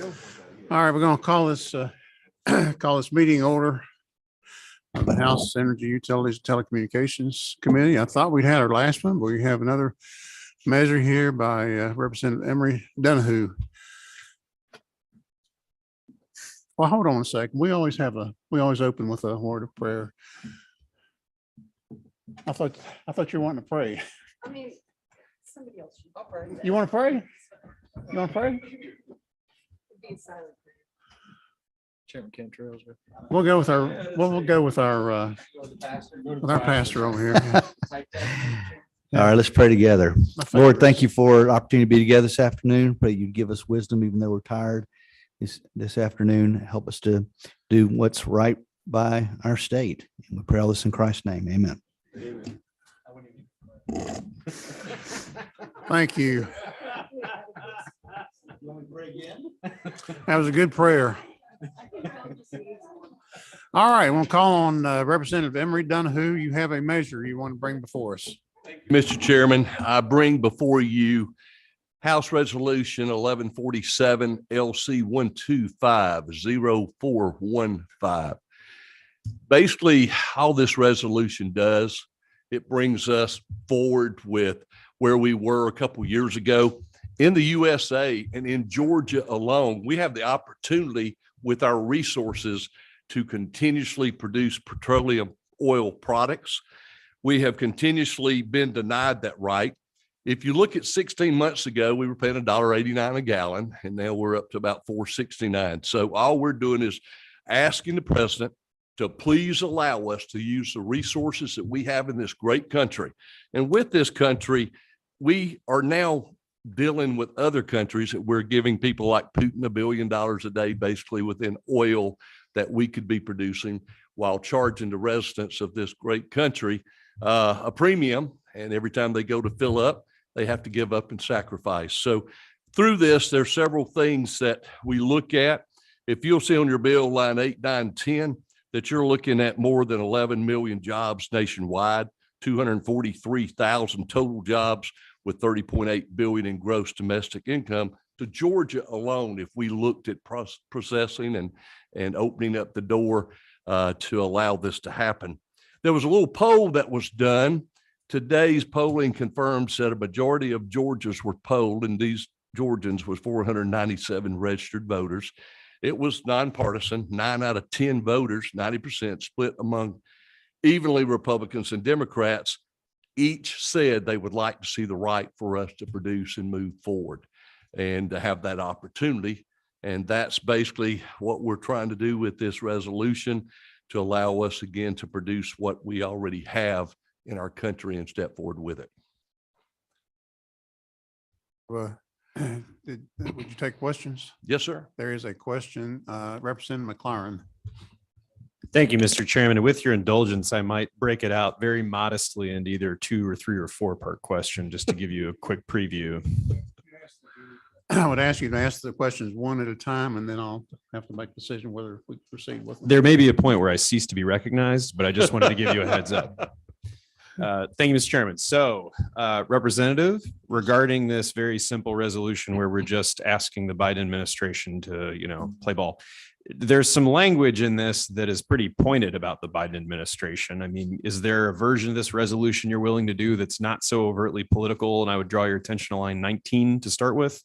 All right, we're going to call this call this meeting order of the House Energy Utilities and Telecommunications Committee. I thought we'd had our last one, but we have another measure here by Representative Emery Donahue. Well, hold on a second. We always open with a word of prayer. I thought you were wanting to pray. I mean, somebody else should pray. You want to pray? You want to pray? Be silent. Chairman Cantrell's with. We'll go with our pastor over here. All right, let's pray together. Lord, thank you for the opportunity to be together this afternoon. Pray you give us wisdom, even though we're tired this afternoon. Help us to do what's right by our state. And we pray all this in Christ's name. Amen. Thank you. That was a good prayer. All right, we'll call on Representative Emery Donahue. You have a measure you want to bring before us. Mr. Chairman, I bring before you House Resolution 1147 LC 1250415. Basically, all this resolution does, it brings us forward with where we were a couple years ago. In the USA and in Georgia alone, we have the opportunity with our resources to continuously produce petroleum oil products. We have continuously been denied that right. If you look at 16 months ago, we were paying $1.89 a gallon, and now we're up to about $4.69. So all we're doing is asking the president to please allow us to use the resources that we have in this great country. And with this country, we are now dealing with other countries that we're giving people like Putin $1 billion a day, basically within oil that we could be producing, while charging the residents of this great country a premium. And every time they go to fill up, they have to give up and sacrifice. So through this, there's several things that we look at. If you'll see on your bill, line 8, 9, 10, that you're looking at more than 11 million jobs nationwide, 243,000 total jobs with 30.8 billion in gross domestic income. To Georgia alone, if we looked at processing and opening up the door to allow this to happen. There was a little poll that was done. Today's polling confirms that a majority of Georgians were polled, and these Georgians was 497 registered voters. It was nonpartisan, 9 out of 10 voters, 90% split among evenly Republicans and Democrats. Each said they would like to see the right for us to produce and move forward and to have that opportunity. And that's basically what we're trying to do with this resolution, to allow us again to produce what we already have in our country and step forward with it. Would you take questions? Yes, sir. There is a question. Representative McLaren. Thank you, Mr. Chairman. With your indulgence, I might break it out very modestly into either 2 or 3 or 4-part question, just to give you a quick preview. I would ask you to ask the questions one at a time, and then I'll have to make a decision whether we proceed with them. There may be a point where I cease to be recognized, but I just wanted to give you a heads up. Thank you, Mr. Chairman. So, Representative, regarding this very simple resolution where we're just asking the Biden administration to, play ball, there's some language in this that is pretty pointed about the Biden administration. I mean, is there a version of this resolution you're willing to do that's not so overtly political? And I would draw your attention to line 19 to start with.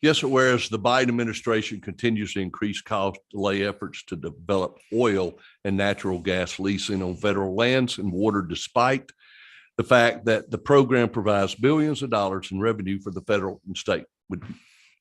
Yes, sir. Whereas the Biden administration continues to increase cost, delay efforts to develop oil and natural gas leasing on federal lands and water, despite the fact that the program provides billions of dollars in revenue for the federal and state.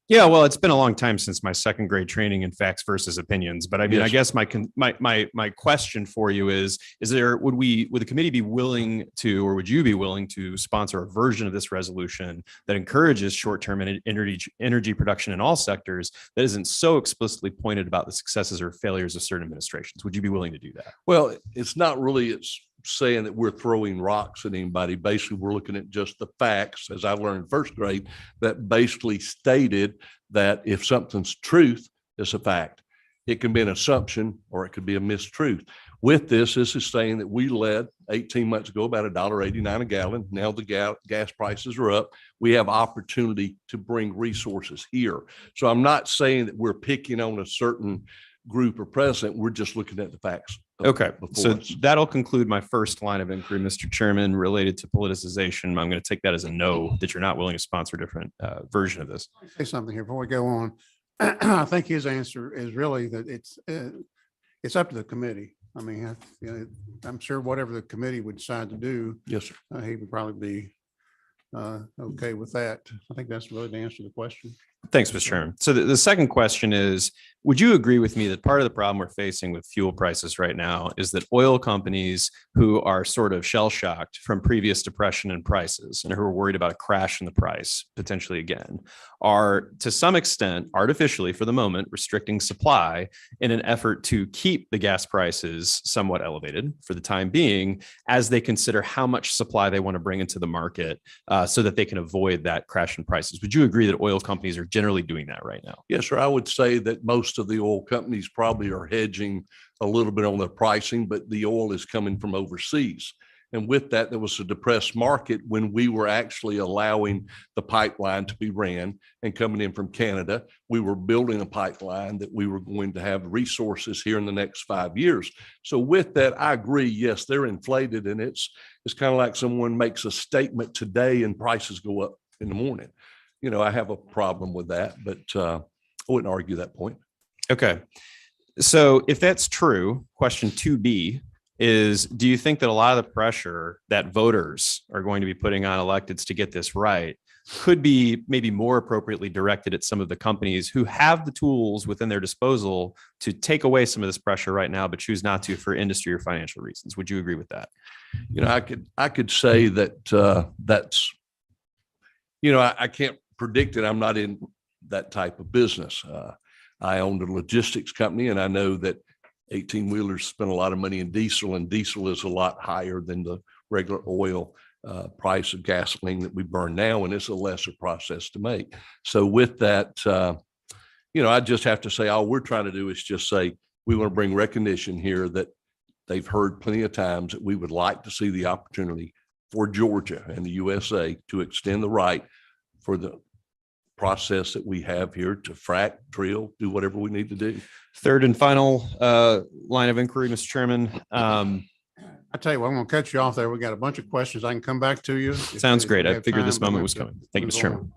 Yeah, well, it's been a long time since my second grade training in facts versus opinions. But I mean, Yes. I guess my question for you is there, would the committee be willing to, or would you be willing to sponsor a version of this resolution that encourages short-term energy production in all sectors that isn't so explicitly pointed about the successes or failures of certain administrations? Would you be willing to do that? Well, it's not really, it's saying that we're throwing rocks at anybody. Basically, we're looking at just the facts, as I learned in first grade, that basically stated that if something's truth, it's a fact. It can be an assumption or it could be a mistruth. With this is saying that we led 18 months ago about $1.89 a gallon. Now the gas prices are up. We have opportunity to bring resources here. So I'm not saying that we're picking on a certain group or president. We're just looking at the facts. Okay, so before us. that'll conclude my first line of inquiry, Mr. Chairman, related to politicization. I'm going to take that as a no, that you're not willing to sponsor a different version of this. Say something here before we go on. I think his answer is really that it's up to the committee. I mean, I'm sure whatever the committee would decide to do, Yes, sir. he would probably be okay with that. I think that's really the answer to the question. Thanks, Mr. Chairman. So the second question is, would you agree with me that part of the problem we're facing with fuel prices right now is that oil companies who are sort of shell shocked from previous depression in prices and who are worried about a crash in the price potentially again are to some extent artificially for the moment restricting supply in an effort to keep the gas prices somewhat elevated for the time being as they consider how much supply they want to bring into the market so that they can avoid that crash in prices? Would you agree that oil companies are generally doing that right now? Yes, sir. I would say that most of the oil companies probably are hedging a little bit on their pricing, but the oil is coming from overseas. And with that, there was a depressed market when we were actually allowing the pipeline to be ran and coming in from Canada. We were building a pipeline that we were going to have resources here in the next 5 years. So with that, I agree. Yes, they're inflated, and it's kind of like someone makes a statement today and prices go up in the morning. You know, I have a problem with that, but I wouldn't argue that point. Okay. So if that's true, question 2B is, do you think that a lot of the pressure that voters are going to be putting on electeds to get this right could be maybe more appropriately directed at some of the companies who have the tools within their disposal to take away some of this pressure right now, but choose not to for industry or financial reasons? Would you agree with that? You know, I could say that that's, you know, I can't predict it. I'm not in that type of business. I owned a logistics company, and I know that 18-wheelers spend a lot of money in diesel, and diesel is a lot higher than the regular oil price of gasoline that we burn now, and it's a lesser process to make. So with that, you know, I just have to say, all we're trying to do is just say, we want to bring recognition here that they've heard plenty of times that we would like to see the opportunity for Georgia and the USA to extend the right for the process that we have here to frack, drill, do whatever we need to do. Third and final line of inquiry, Mr. Chairman. I tell you what, I'm going to cut you off there. We got a bunch of questions. I can come back to you. Sounds if great. we I have figured time, this but moment we was have to coming. Thank you, move Mr. Chairman.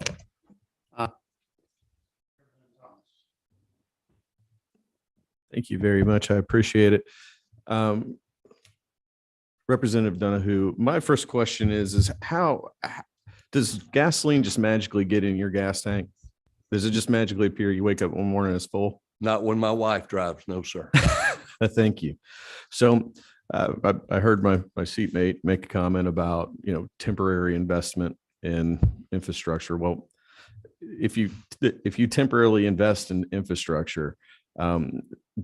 Thank you very much. I appreciate it. Representative Donahue, my first question is how does gasoline just magically get in your gas tank? Does it just magically appear? You wake up one morning and it's full? Not when my wife drives, no, sir. Thank you. So I heard my seatmate make a comment about, you know, temporary investment in infrastructure. Well, if you temporarily invest in infrastructure,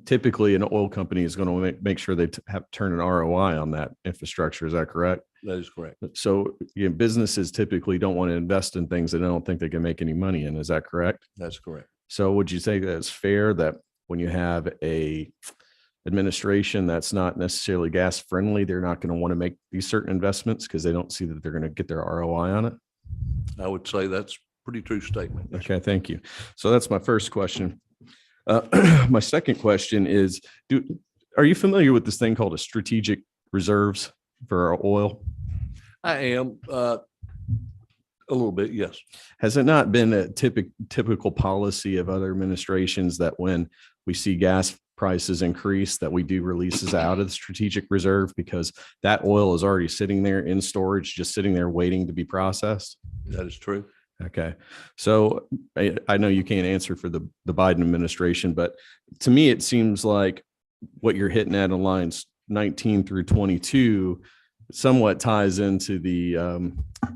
typically an oil company is going to make sure they have turn an ROI on that infrastructure. Is that correct? That is correct. So businesses typically don't want to invest in things that they don't think they can make any money in. Is that correct? That's correct. So would you say that it's fair that when you have a administration that's not necessarily gas friendly, they're not going to want to make these certain investments because they don't see that they're going to get their ROI on it? I would say that's a pretty true statement. Okay, thank you. So that's my first question. My second question is, are you familiar with this thing called a strategic reserves for our oil? I am a little bit, yes. Has it not been a typical policy of other administrations that when we see gas prices increase, that we do releases out of the strategic reserve because that oil is already sitting there in storage, just sitting there waiting to be processed? That is true. Okay. So I know you can't answer for the Biden administration, but to me, it seems like what you're hitting at in lines 19 through 22 somewhat ties into the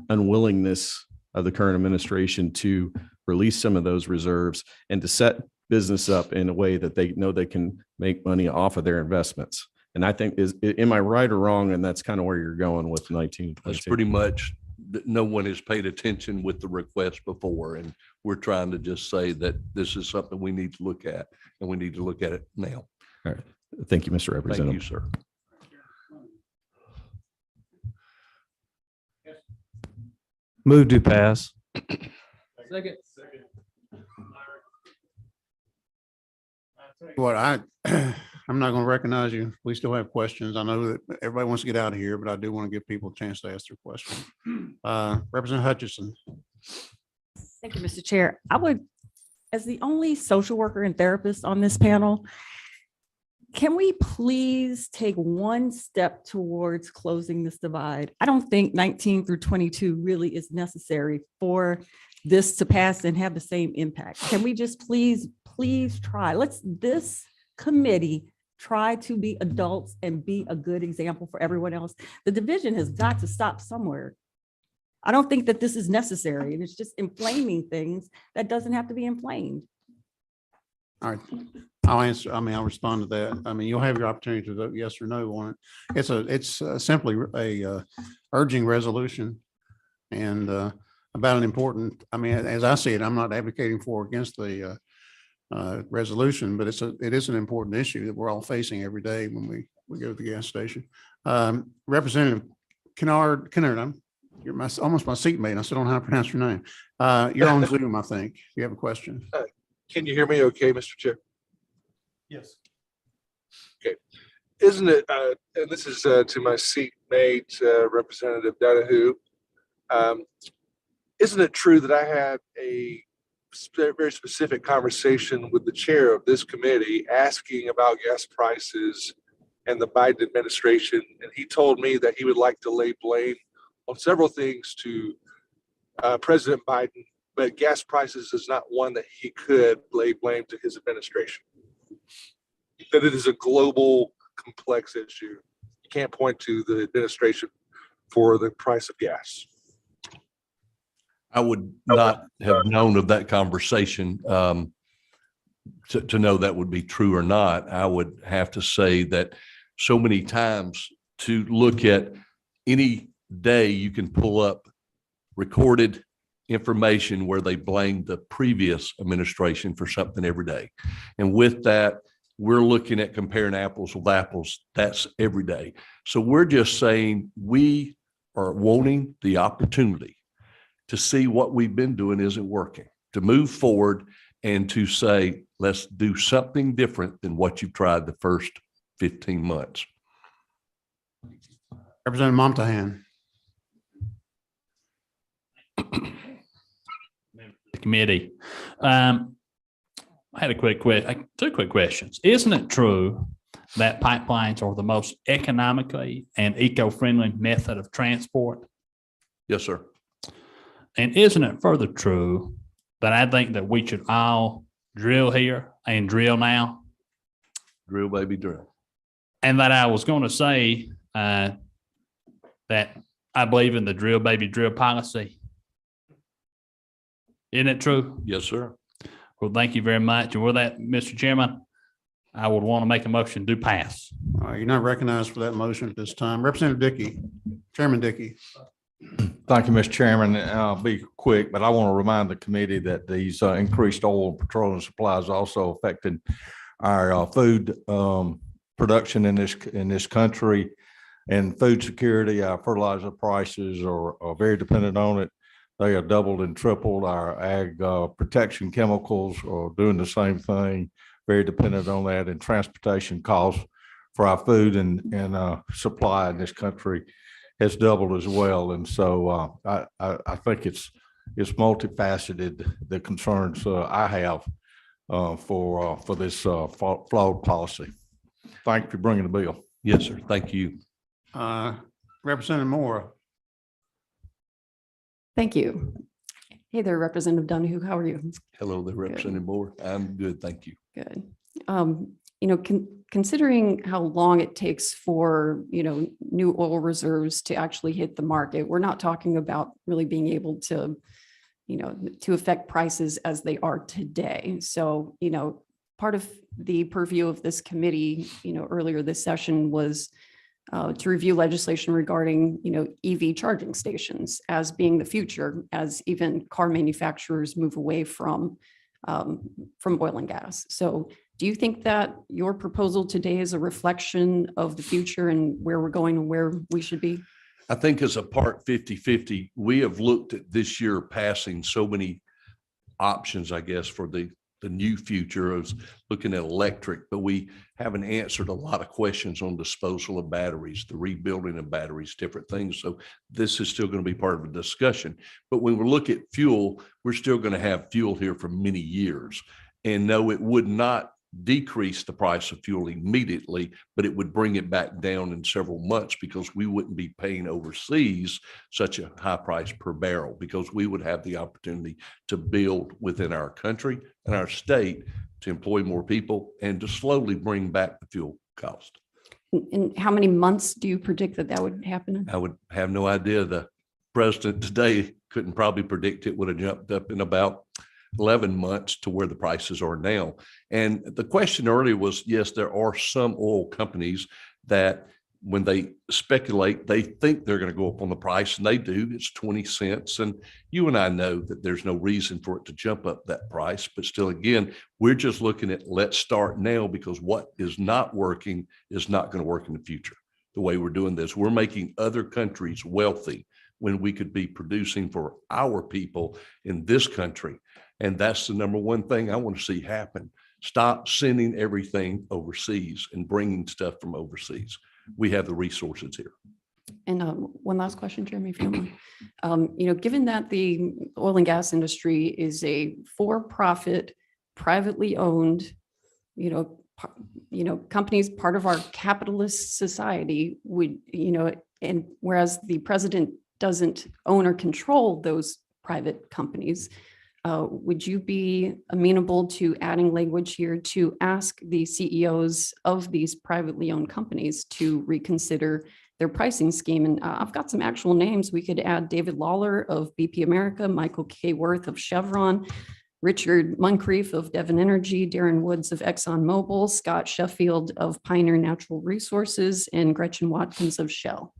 unwillingness of the current administration to release some of those reserves and to set business up in a way that they know they can make money off of their investments. And I think am I right or wrong? And that's kind of where you're going with 19. That's pretty much that no one has paid attention with the request before. And we're trying to just say that this is something we need to look at, and we need to look at it now. All right. Thank you, Mr. Thank Representative. you, sir. Move to pass. Second. What I'm not going to recognize you. We still have questions. I know that everybody wants to get out of here, but I do want to give people a chance to ask their question. Representative Hutchinson. Thank you, Mr. Chair. I would, as the only social worker and therapist on this panel, can we please take one step towards closing this divide? I don't think 19 through 22 really is necessary for this to pass and have the same impact. Can we just please try? This committee try to be adults and be a good example for everyone else. The division has got to stop somewhere. I don't think that this is necessary, and it's just inflaming things that doesn't have to be inflamed. All right. I'll answer. I'll respond to that. You'll have your opportunity to vote yes or no on it. It's simply a urging resolution and about an important, as I see it, I'm not advocating for or against the resolution, but it is an important issue that we're all facing every day when we go to the gas station. Representative Kennard, you're almost my seatmate. I still don't know how to pronounce your name. You're on Zoom, I think. You have a question. Can you hear me okay, Mr. Chair? Yes. Okay. Isn't it, and this is to my seatmate, Representative Donahue, isn't it true that I had a very specific conversation with the chair of this committee asking about gas prices and the Biden administration? And he told me that he would like to lay blame on several things to President Biden, but gas prices is not one that he could lay blame to his administration. That it is a global, complex issue. You can't point to the administration for the price of gas. I would not have known of that conversation to know that would be true or not. I would have to say that so many times to look at any day, you can pull up recorded information where they blame the previous administration for something every day. And with that, we're looking at comparing apples with apples. That's every day. So we're just saying we are wanting the opportunity to see what we've been doing isn't working, to move forward and to say, let's do something different than what you've tried the first 15 months. Representative Montahan. The committee. I had two quick questions. Isn't it true that pipelines are the most economically and eco-friendly method of transport? Yes, sir. And isn't it further true that I think that we should all drill here and drill now? Drill, baby, drill. And that I was going to say that I believe in the drill, baby, drill policy. Isn't it true? Yes, sir. Well, thank you very much. And with that, Mr. Chairman, I would want to make a motion to pass. You're not recognized for that motion at this time. Representative Dickey, Chairman Dickey. Thank you, Mr. Chairman. I'll be quick, but I want to remind the committee that these increased oil and petroleum supplies also affected our food production in this country, and food security. Our fertilizer prices are very dependent on it. They have doubled and tripled. Our ag protection chemicals are doing the same thing, very dependent on that, and transportation costs for our food and supply in this country has doubled as well. And so I think it's multifaceted, the concerns I have for this flawed policy. Thank you for bringing the bill. Yes, sir. Thank you. Representative Moore. Thank you. Hey there, Representative Donahue. How are you? Hello there, Representative Moore. I'm good. Thank you. Good. Considering how long it takes for, new oil reserves to actually hit the market, we're not talking about really being able to, to affect prices as they are today. So, part of the purview of this committee, earlier this session was to review legislation regarding, EV charging stations as being the future, as even car manufacturers move away from oil and gas. So do you think that your proposal today is a reflection of the future and where we're going and where we should be? I think as a part 50-50, we have looked at this year passing so many options, I guess, for the new future of looking at electric, but we haven't answered a lot of questions on disposal of batteries, the rebuilding of batteries, different things. So this is still going to be part of a discussion. But when we look at fuel, we're still going to have fuel here for many years. And no, it would not decrease the price of fuel immediately, but it would bring it back down in several months because we wouldn't be paying overseas such a high price per barrel, because we would have the opportunity to build within our country and our state to employ more people and to slowly bring back the fuel cost. And how many months do you predict that would happen in? I would have no idea. The president today couldn't probably predict it would have jumped up in about 11 months to where the prices are now. And the question earlier was, yes, there are some oil companies that when they speculate, they think they're going to go up on the price, and they do. It's 20 cents. And you and I know that there's no reason for it to jump up that price. But still, again, we're just looking at let's start now, because what is not working is not going to work in the future. The way we're doing this, we're making other countries wealthy when we could be producing for our people in this country. And that's the number one thing I want to see happen. Stop sending everything overseas and bringing stuff from overseas. We have the resources here. And one last question, Jeremy, if you don't mind. Given that the oil and gas industry is a for-profit, privately owned, companies, part of our capitalist society, and whereas the president doesn't own or control those private companies, would you be amenable to adding language here to ask the CEOs of these privately owned companies to reconsider their pricing scheme? And I've got some actual names. We could add David Lawler of BP America, Michael K. Worth of Chevron, Richard Moncrief of Devon Energy, Darren Woods of ExxonMobil, Scott Sheffield of Pioneer Natural Resources, and Gretchen Watkins of Shell.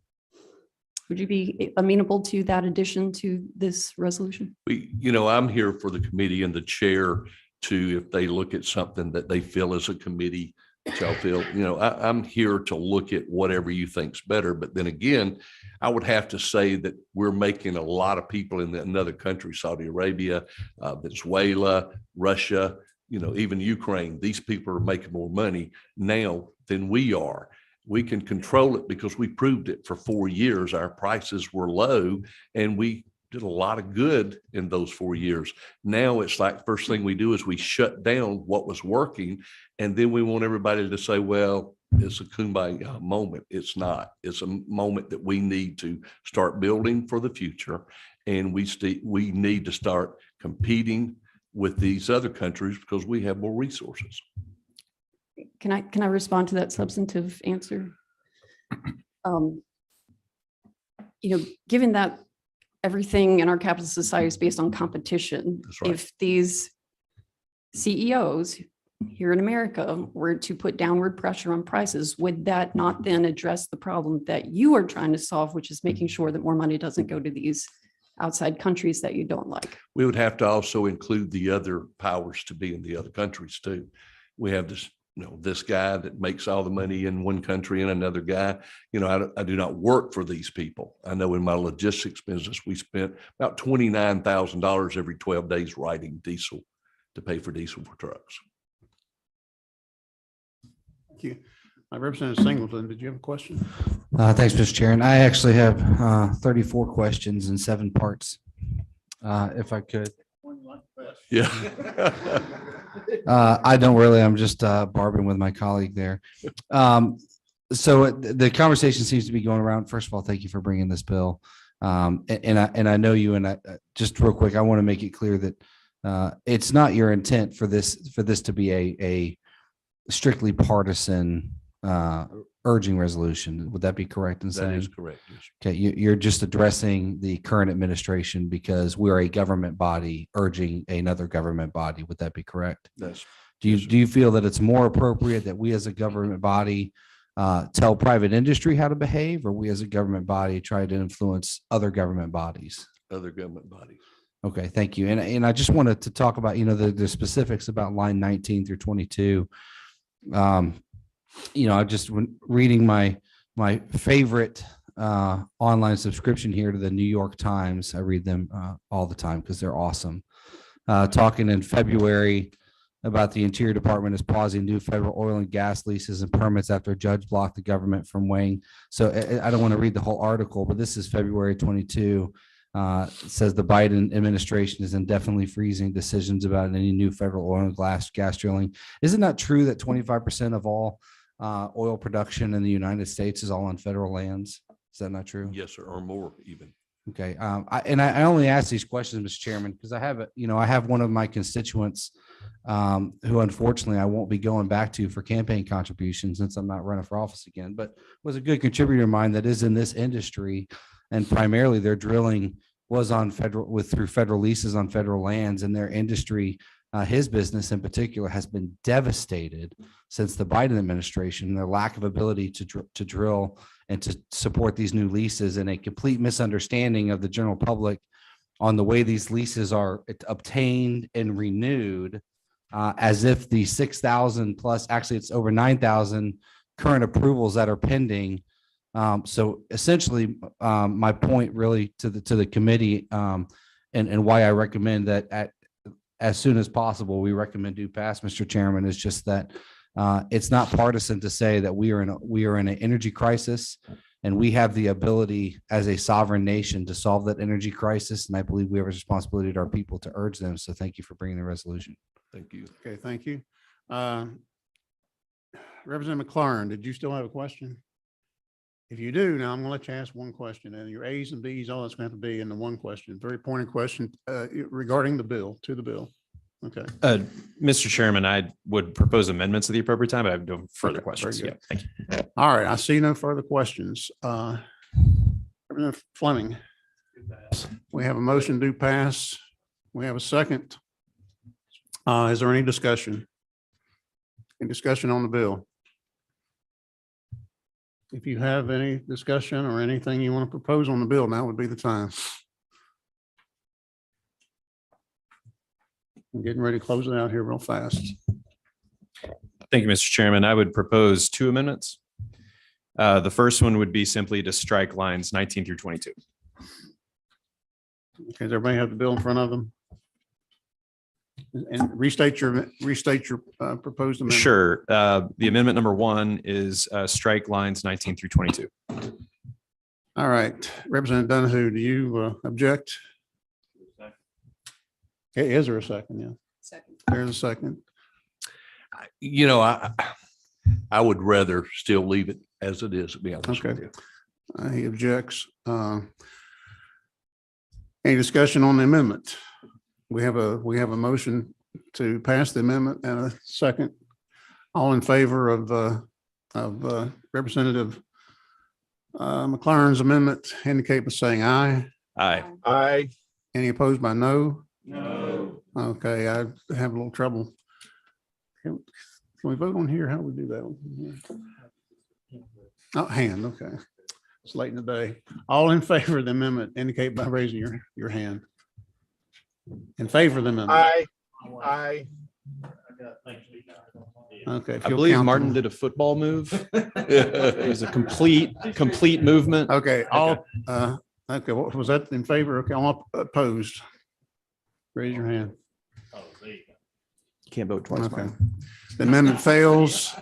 Would you be amenable to that addition to this resolution? I'm here for the committee and the chair to, if they look at something that they feel as a committee, which I feel, I'm here to look at whatever you think's better. But then again, I would have to say that we're making a lot of people in another country, Saudi Arabia, Venezuela, Russia, even Ukraine. These people are making more money now than we are. We can control it because we proved it for 4 years. Our prices were low and we did a lot of good in those 4 years. Now it's like first thing we do is we shut down what was working. And then we want everybody to say, well, it's a kumbaya moment. It's not. It's a moment that we need to start building for the future. And we need to start competing with these other countries because we have more resources. Can I respond to that substantive answer? Given that everything in our capital society is based on competition, That's right. if these CEOs here in America were to put downward pressure on prices, would that not then address the problem that you are trying to solve, which is making sure that more money doesn't go to these outside countries that you don't like? We would have to also include the other powers to be in the other countries too. We have this guy that makes all the money in one country and another guy. I do not work for these people. I know in my logistics business, we spent about $29,000 every 12 days writing diesel to pay for diesel for trucks. Thank you. Representative Singleton, did you have a question? Thanks, Mr. Chair. And I actually have 34 questions in 7 parts, if I could. Yeah. I don't really. I'm just barbing with my colleague there. So the conversation seems to be going around. First of all, thank you for bringing this bill. And I know you, and I just real quick, I want to make it clear that it's not your intent for this to be a strictly partisan urging resolution. Would that be correct in saying? That is correct. Yes. Okay, you're just addressing the current administration because we're a government body urging another government body. Would that be correct? That's Do you feel that it's more appropriate that we as a government body tell private industry how to behave, or we as a government body try to influence other government bodies? Other government bodies. Okay, thank you. And I just wanted to talk about, the specifics about line 19 through 22. I just when reading my favorite online subscription here to the New York Times. I read them all the time because they're awesome. Talking in February about the Interior Department is pausing new federal oil and gas leases and permits after a judge blocked the government from weighing. So I don't want to read the whole article, but this is February 22. It says the Biden administration is indefinitely freezing decisions about any new federal oil and gas drilling. Is it not true that 25% of all oil production in the United States is all on federal lands? Is that not true? Yes, sir, or more even. Okay. I only ask these questions, Mr. Chairman, because I have one of my constituents who unfortunately I won't be going back to for campaign contributions since I'm not running for office again, but was a good contributor of mine that is in this industry, and primarily their drilling was on through federal leases on federal lands, and their industry, his business in particular, has been devastated since the Biden administration. Their lack of ability to drill and to support these new leases, and a complete misunderstanding of the general public on the way these leases are obtained and renewed, as if the 6,000 plus, actually it's over 9,000 current approvals that are pending. So essentially, my point really to the committee, and why I recommend that as soon as possible, we recommend do pass, Mr. Chairman, is just that it's not partisan to say that we are in an energy crisis, and we have the ability as a sovereign nation to solve that energy crisis. And I believe we have a responsibility to our people to urge them. So thank you for bringing the resolution. Thank you. Okay, thank you. Representative McLaurin, did you still have a question? If you do, now I'm going to let you ask one question, and your A's and B's, all that's going to have to be in the one question. Very pointed question regarding the bill, to the bill. Okay. Mr. Chairman, I would propose amendments at the appropriate time, but I have no further Okay, questions. very Yeah, good. thank you. All right. I see no further questions. Representative Fleming, we have a motion to pass. We have a second. Is there any discussion? Any discussion on the bill? If you have any discussion or anything you want to propose on the bill, now would be the time. I'm getting ready to close it out here real fast. Thank you, Mr. Chairman. I would propose two amendments. The first one would be simply to strike lines 19 through 22. Okay, does everybody have the bill in front of them? And restate your proposed amendment. Sure. The amendment number one is strike lines 19 through 22. All right, Representative Donahue, do you object? Okay, is there a second? Yeah. Second. There's a second. I would rather still leave it as it is, to be honest with Okay. you. He objects. Any discussion on the amendment? We have a motion to pass the amendment and a second. All in favor of Representative McLaurin's amendment indicate by saying aye. Aye. Aye. Any opposed by no? No. Okay, I have a little trouble. Can we vote on here? How do we do that? Oh, hand, okay. It's late in the day. All in favor of the amendment indicate by raising your hand. In favor of the amendment. Aye. Aye. Okay. if I you'll believe count Martin them. did a football move. It was a complete movement. Okay, okay, what was that in favor? Okay, all opposed. Raise your hand. Can't vote twice. Okay. Martin. The amendment fails.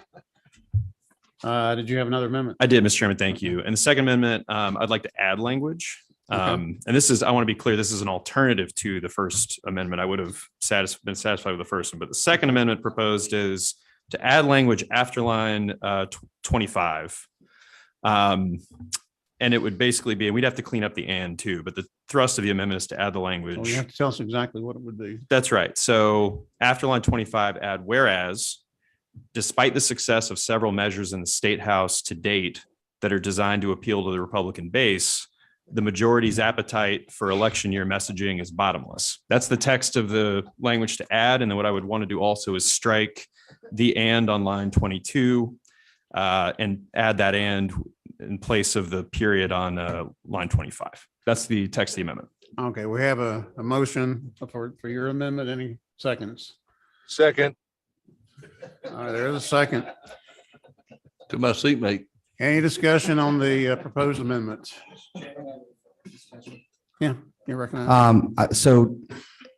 Did you have another amendment? I did, Mr. Chairman. Thank you. And the second amendment, I'd like to add language. And this is, I want to be clear, this is an alternative to the first amendment. I would have been satisfied with the first one, but the second amendment proposed is to add language after line 25. And it would basically be, and we'd have to clean up the and too, but the thrust of the amendment is to add the Well, language. you have to tell us exactly what it would be. That's right. So after line 25, add whereas, despite the success of several measures in the state house to date that are designed to appeal to the Republican base, the majority's appetite for election year messaging is bottomless. That's the text of the language to add. And then what I would want to do also is strike the and on line 22. and add that and in place of the period on line 25. That's the text of the amendment. Okay, we have a motion for your amendment. Any seconds? Second. All right, there's a second. To my seatmate. Any discussion on the proposed amendment? Yeah, you recognize. So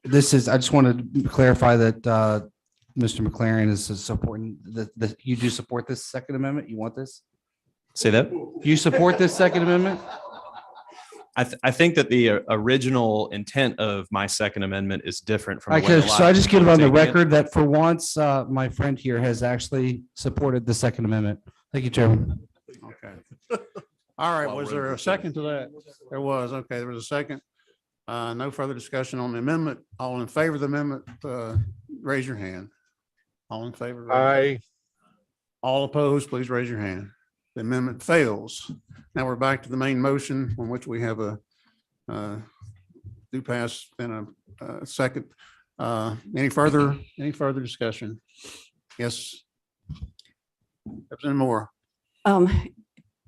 this is, I just wanted to clarify that Mr. McLaren is supporting you do support this second amendment? You want this? Say that. You support this second amendment? I think that the original intent of my second amendment is different from. the way Okay, the so I last just get it on the taking it. record that for once, my friend here has actually supported the second amendment. Thank you, Chairman. Okay. All right, was there a second to that? There was. Okay, there was a second. No further discussion on the amendment. All in favor of the amendment, raise your hand. All in favor? Aye. All opposed, please raise your hand. The amendment fails. Now we're back to the main motion on which we have a do pass and a second. Any further discussion? Yes. Representative Moore.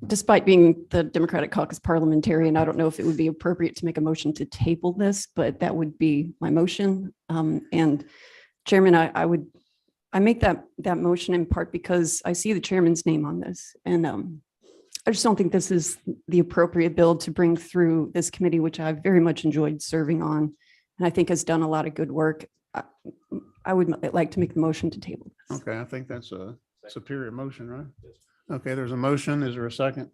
Despite being the Democratic Caucus parliamentarian, I don't know if it would be appropriate to make a motion to table this, but that would be my motion. And Chairman, I make that motion in part because I see the chairman's name on this. And I just don't think this is the appropriate bill to bring through this committee, which I've very much enjoyed serving on. And I think has done a lot of good work. I would like to make the motion to table this. Okay, I think that's a superior motion, right? Okay, there's a motion. Is there a second?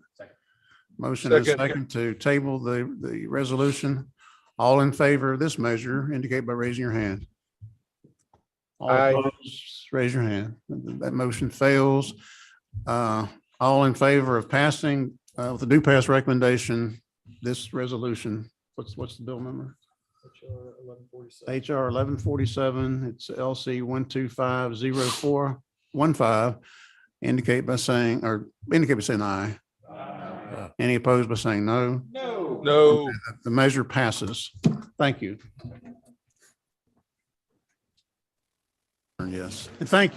Motion is Second. second to table the resolution. All in favor of this measure indicate by raising your hand. All Aye. opposed, raise your hand. That motion fails. All in favor of passing with the do pass recommendation, this resolution, what's the bill number? HR 1147. It's LC 1250415. Indicate by saying aye. Any opposed by saying no? No. The measure passes. Thank you. Yes, and thank you.